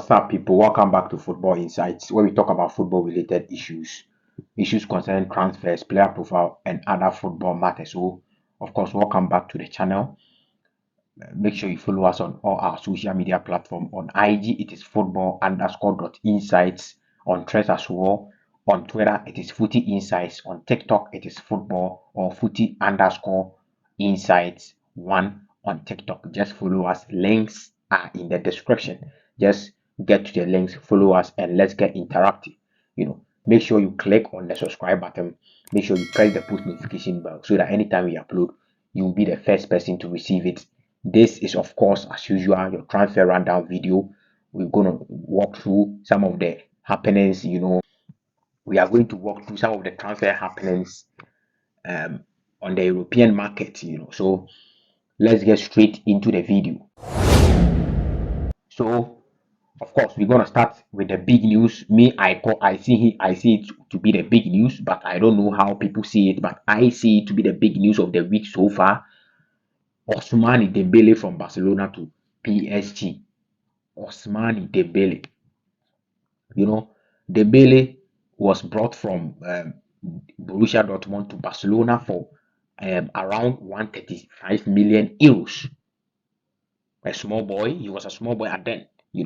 What's up, people? Welcome back to Football Insights, where we talk about football-related issues concerning transfers, player profile, and other football matters. So, of course, welcome back to the channel. Make sure you follow us on all our social media platforms. On IG, it is football_insights. On Threads as well. On Twitter, it is Footy Insights. On TikTok, it is football or Footy_insights1 on TikTok. Just follow us. Links are in the description. Just get to the links, follow us, and let's get interactive. Make sure you click on the subscribe button. Make sure you press the push notification bell so that anytime we upload, you will be the first person to receive it. This is, of course, as usual, your transfer rundown video. We're going to walk through some of the happenings. We are going to walk through some of the transfer happenings on the European market. So let's get straight into the video. So, of course, we're gonna start with the big news. I see it to be the big news, but I don't know how people see it. But I see it to be the big news of the week so far. Ousmane Dembélé from Barcelona to PSG. Ousmane Dembélé. Dembélé was brought from Borussia Dortmund to Barcelona for around 135 million euros. A small boy. He was a small boy at then. He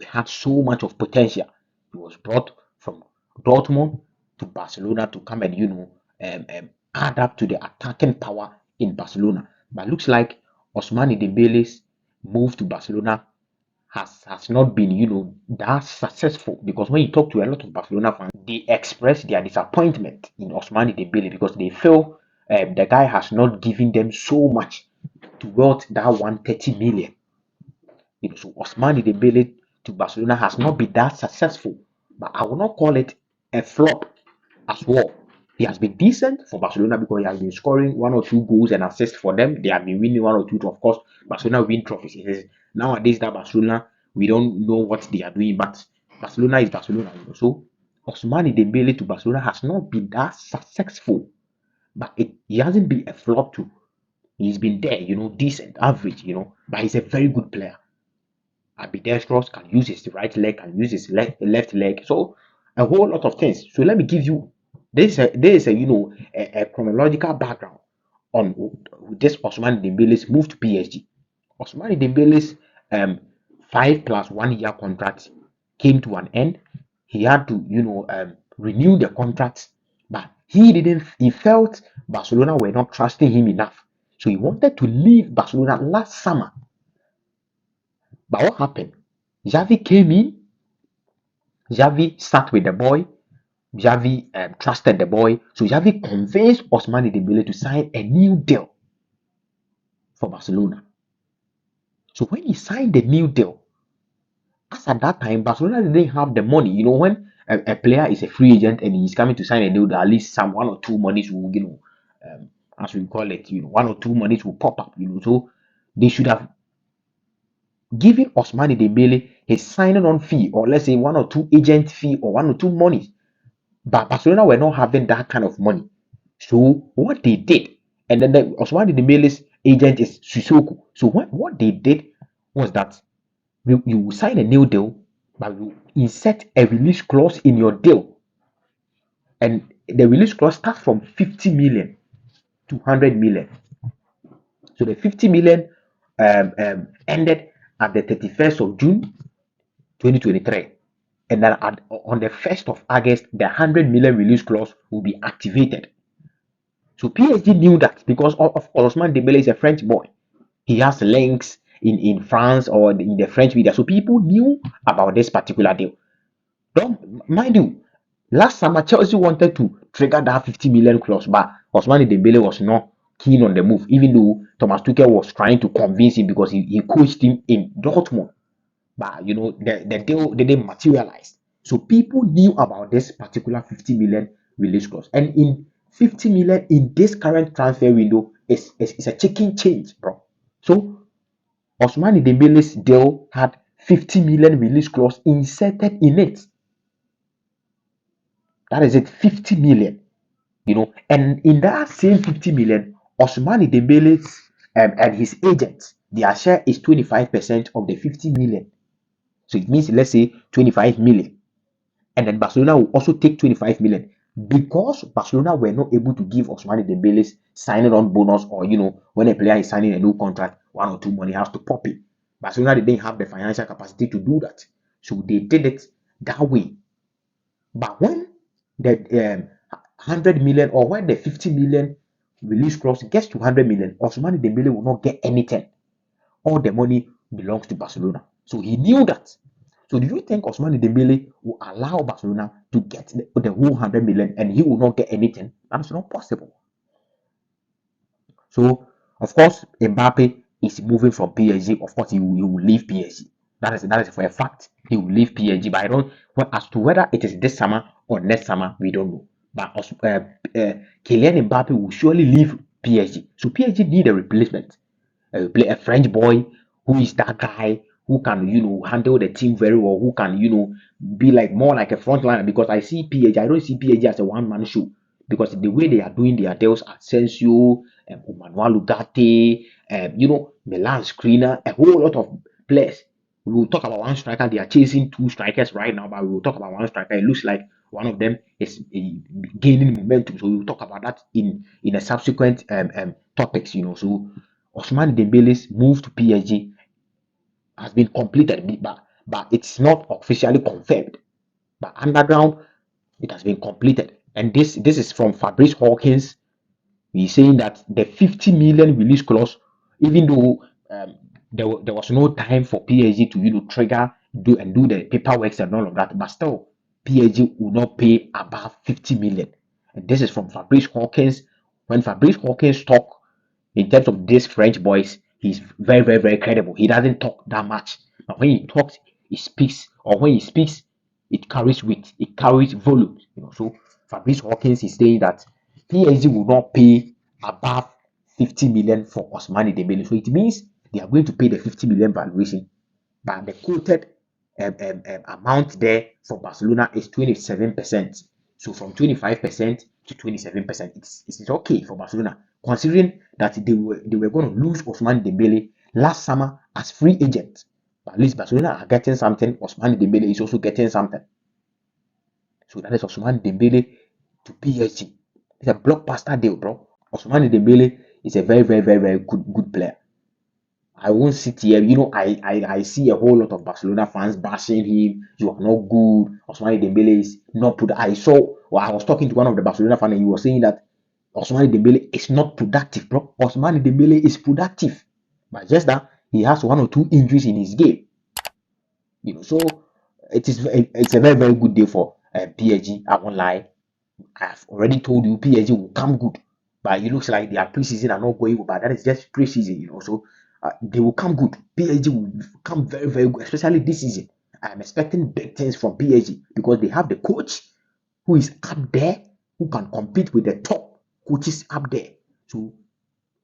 had so much of potential. He was brought from Dortmund to Barcelona to come and add up to the attacking power in Barcelona. But looks like Ousmane Dembele's move to Barcelona has not been that successful, because when you talk to a lot of Barcelona fans, they express their disappointment in Ousmane Dembele because they feel the guy has not given them so much towards that 130 million. So Ousmane Dembele to Barcelona has not been that successful, but I will not call it a flop as well. He has been decent for Barcelona because he has been scoring 1 or 2 goals and assists for them. They have been winning 1 or 2. Of course, Barcelona win trophies. It is nowadays that Barcelona, we don't know what they are doing, but Barcelona is Barcelona. So Ousmane Dembele to Barcelona has not been that successful, but he hasn't been a flop too. He's been there, decent, average, but he's a very good player. Ambidextrous, can use his right leg, can use his left leg, so a whole lot of things. So let me give you a chronological background on this Ousmane Dembele's move to PSG. Ousmane Dembele's 5+1 year contract came to an end. He had to renew the contract, but he felt Barcelona were not trusting him enough, so he wanted to leave Barcelona last summer. But what happened? Xavi came in. Xavi sat with the boy. Xavi trusted the boy. So Xavi convinced Ousmane Dembele to sign a new deal for Barcelona. So when he signed the new deal, as at that time, Barcelona didn't have the money. When a player is a free agent and he's coming to sign a deal, at least 1 or 2 monies will, as we call it, 1 or 2 monies will pop up. So they should have giving Ousmane Dembele his signing on fee, or let's say 1 or 2 agent fee or 1 or 2 monies. But Barcelona were not having that kind of money. So what they did, and then Ousmane Dembele's agent is Sissoko. So what they did was that you sign a new deal, but you insert a release clause in your deal. And the release clause starts from 50 million to 100 million. So the 50 million ended at the 31st of June 2023, and then on the 1st of August, the 100 million release clause will be activated. So PSG knew that because of Ousmane Dembele is a French boy. He has links in France or in the French media. So people knew about this particular deal. Mind you, last summer Chelsea wanted to trigger that 50 million clause, but Ousmane Dembele was not keen on the move, even though Thomas Tuchel was trying to convince him because he coached him in Dortmund. But the deal didn't materialize. So people knew about this particular 50 million release clause. And in 50 million in this current transfer window is a chicken change, bro. So Ousmane Dembele's deal had 50 million release clause inserted in it. That is it, 50 million. And in that same 50 million, Ousmane Dembele's and his agents, their share is 25% of the 50 million. So it means, let's say 25 million. And then Barcelona will also take 25 million. Because Barcelona were not able to give Ousmane Dembele's signing on bonus, or when a player is signing a new contract, 1 or 2 money has to pop it. Barcelona didn't have the financial capacity to do that. So they did it that way. But when the 100 million, or when the 50 million release clause gets to 100 million, Ousmane Dembele will not get anything. All the money belongs to Barcelona. So he knew that. So do you think Ousmane Dembele will allow Barcelona to get the whole 100 million and he will not get anything? That's not possible. So, of course, Mbappe is moving from PSG. Of course, he will leave PSG. That is for a fact. He will leave PSG. But I don't. Well, as to whether it is this summer or next summer, we don't know. But Kylian Mbappe will surely leave PSG. So PSG need a replacement. Play a French boy who is that guy who can handle the team very well, who can be like more like a frontliner. Because I don't see PSG as a one-man show, because the way they are doing their deals, Asensio, Emmanuel Ugarte, Milan Skriniar, a whole lot of players. We will talk about one striker. They are chasing 2 strikers right now, but we will talk about one striker. It looks like one of them is gaining momentum. So we will talk about that in a subsequent topics. So Ousmane Dembele's move to PSG has been completed, but it's not officially confirmed. But underground, it has been completed. And this is from Fabrice Hawkins. He's saying that the 50 million release clause, even though there was no time for PSG to trigger do the paperwork and all of that, but still PSG will not pay above 50 million. And this is from Fabrice Hawkins. When Fabrice Hawkins talk in terms of these French boys, he's very, very, very credible. He doesn't talk that much, but when he talks, he speaks, or when he speaks, it carries weight, it carries volume. So Fabrice Hawkins is saying that PSG will not pay above 50 million for Ousmane Dembele. So it means they are going to pay the 50 million valuation, but the quoted amount there for Barcelona is 27%. So from 25% to 27%, it's okay for Barcelona, considering that they were going to lose Ousmane Dembele last summer as free agent. But at least Barcelona are getting something. Ousmane Dembele is also getting something. So that is Ousmane Dembele to PSG. It's a blockbuster deal, bro. Ousmane Dembele is a very, very, very, very good player. I won't sit here. I see a whole lot of Barcelona fans bashing him. You are not good. Ousmane Dembele is not I was talking to one of the Barcelona fans, and he was saying that Ousmane Dembele is not productive, bro. Ousmane Dembele is productive, but just that he has 1 or 2 injuries in his game. So it's a very, very good day for PSG. I won't lie. I've already told you PSG will come good, but it looks like their preseason are not going good. But that is just preseason, So they will come good. PSG will come very, very good, especially this season. I'm expecting big things from PSG because they have the coach who is up there, who can compete with the top coaches up there. So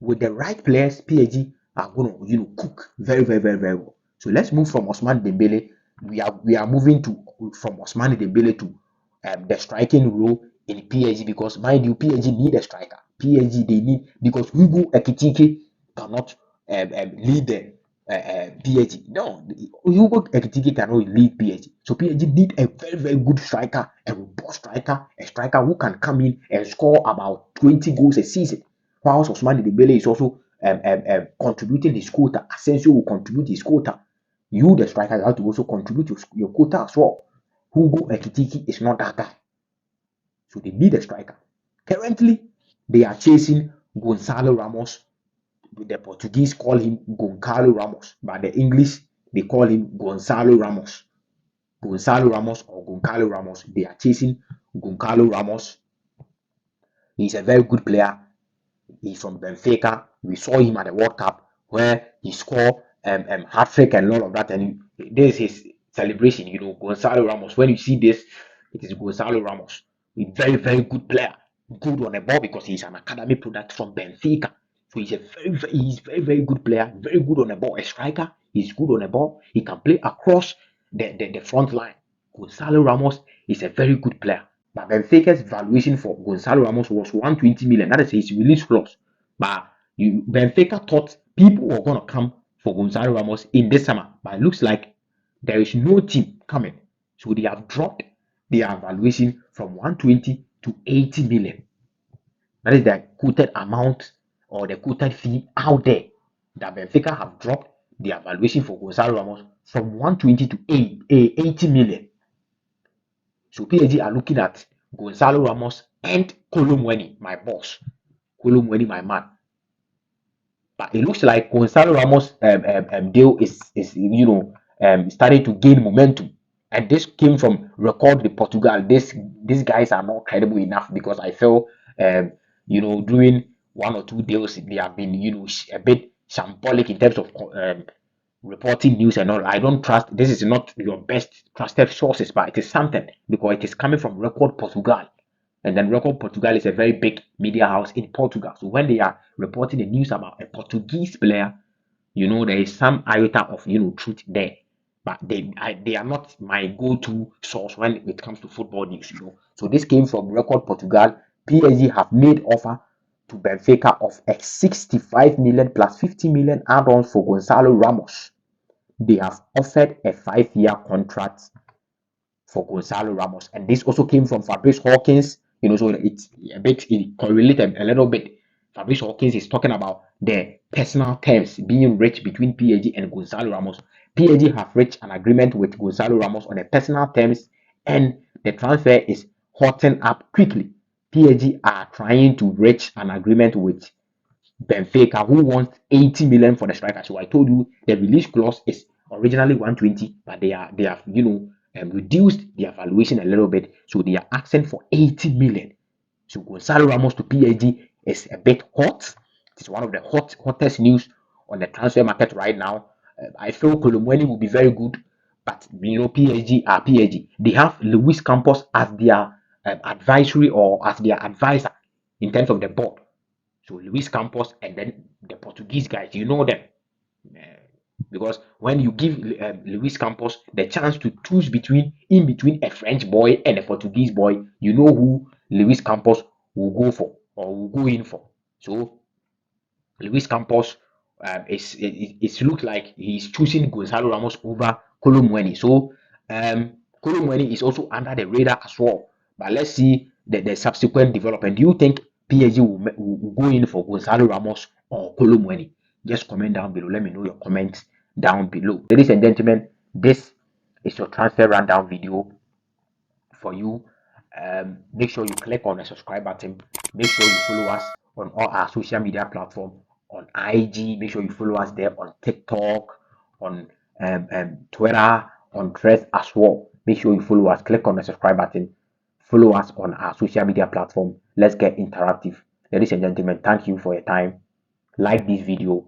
with the right players, PSG are going to cook very, very, very, very well. So let's move from Ousmane Dembele. We are moving from Ousmane Dembele to the striking role in PSG, because mind you, PSG need a striker. PSG they need, because 𝐄𝐗𝐂𝐋𝐔𝐒𝐈𝐕𝐄 cannot lead the PSG. No, 𝐄𝐗𝐂𝐋𝐔𝐒𝐈𝐕𝐄 cannot lead PSG. So PSG need a very, very good striker, a robust striker, a striker who can come in and score about 20 goals a season. Whilst Ousmane Dembele is also contributing his quota. Asensio will contribute his quota. You, the striker, you have to also contribute your quota as well. 𝐄𝐗𝐂𝐋𝐔𝐒𝐈𝐕𝐄 is not that guy. So they need a striker. Currently, they are chasing Gonçalo Ramos. The Portuguese call him Goncalo Ramos, but the English, they call him Gonçalo Ramos. Gonçalo Ramos or Goncalo Ramos. They are chasing Goncalo Ramos. He's a very good player. He's from Benfica. We saw him at the World Cup where he scored hat-trick and all of that. And this is his celebration, Gonçalo Ramos. When you see this, it is Gonçalo Ramos. A very, very good player. Good on the ball because he's an academy product from Benfica. So he's very, very good player. Very good on the ball. A striker. He's good on the ball. He can play across the front line. Gonçalo Ramos is a very good player. But Benfica's valuation for Gonçalo Ramos was 120 million. That is his release clause. But Benfica thought people were going to come for Gonçalo Ramos in this summer. But it looks like There is no team coming. So they have dropped their valuation from 120 to 80 million. That is the quoted amount or the quoted fee out there that Benfica have dropped their valuation for Gonzalo Ramos from 120 to 80 million. So PSG are looking at Gonzalo Ramos and 𝐄𝐗𝐂𝐋𝐒𝐈𝐕𝐄, my boss. 𝐄𝐗𝐂𝐈𝐕𝐄, my man. But it looks like Gonzalo Ramos deal is starting to gain momentum. And this came from Record de Portugal. These guys are not credible enough because I feel during one or two deals they have been a bit shambolic in terms of reporting news and all. I don't trust. This is not your best trusted sources, but it is something because it is coming from Record Portugal. And then Record Portugal is a very big media house in Portugal. So when they are reporting the news about a Portuguese player, there is some iota of truth there. But they are not my go-to source when it comes to football news. So this came from Record Portugal. PSG have made offer to Benfica of a 65 million plus 50 million add-ons for Gonzalo Ramos. They have offered a 5-year contract for Gonzalo Ramos. And this also came from Fabrice Hawkins, so it correlated a little bit. Fabrice Hawkins is talking about the personal terms being reached between PSG and Gonzalo Ramos. PSG have reached an agreement with Gonzalo Ramos on the personal terms, and the transfer is hotting up quickly. PSG are trying to reach an agreement with Benfica, who wants 80 million for the striker. So I told you the release clause is originally 120, but they have reduced their valuation a little bit, so they are asking for 80 million. So Gonzalo Ramos to PSG is a bit hot. It's one of the hottest news on the transfer market right now. I feel 𝐄𝐗𝐂𝐈𝐕𝐄 will be very good, but PSG are PSG. They have Luis Campos as their advisory or as their advisor in terms of the board. So Luis Campos and then the Portuguese guys, you know them. Because when you give Luis Campos the chance to choose between a French boy and a Portuguese boy, you know who Luis Campos will go for or will go in for. So Luis Campos it looks like he's choosing Gonzalo Ramos over 𝐄𝐗𝐂𝐈𝐕𝐄. So 𝐄𝐗𝐂𝐈𝐕𝐄 is also under the radar as well. But let's see the subsequent development. Do you think PSG will go in for Gonzalo Ramos or 𝐄𝐗𝐂𝐈𝐕𝐄? Just comment down below. Let me know your comments down below. Ladies and gentlemen, this is your transfer rundown video for you. Make sure you click on the subscribe button. Make sure you follow us on all our social media platforms on IG. Make sure you follow us there on TikTok, on Twitter, on Threads as well. Make sure you follow us. Click on the subscribe button. Follow us on our social media platform. Let's get interactive. Ladies and gentlemen, thank you for your time. Like this video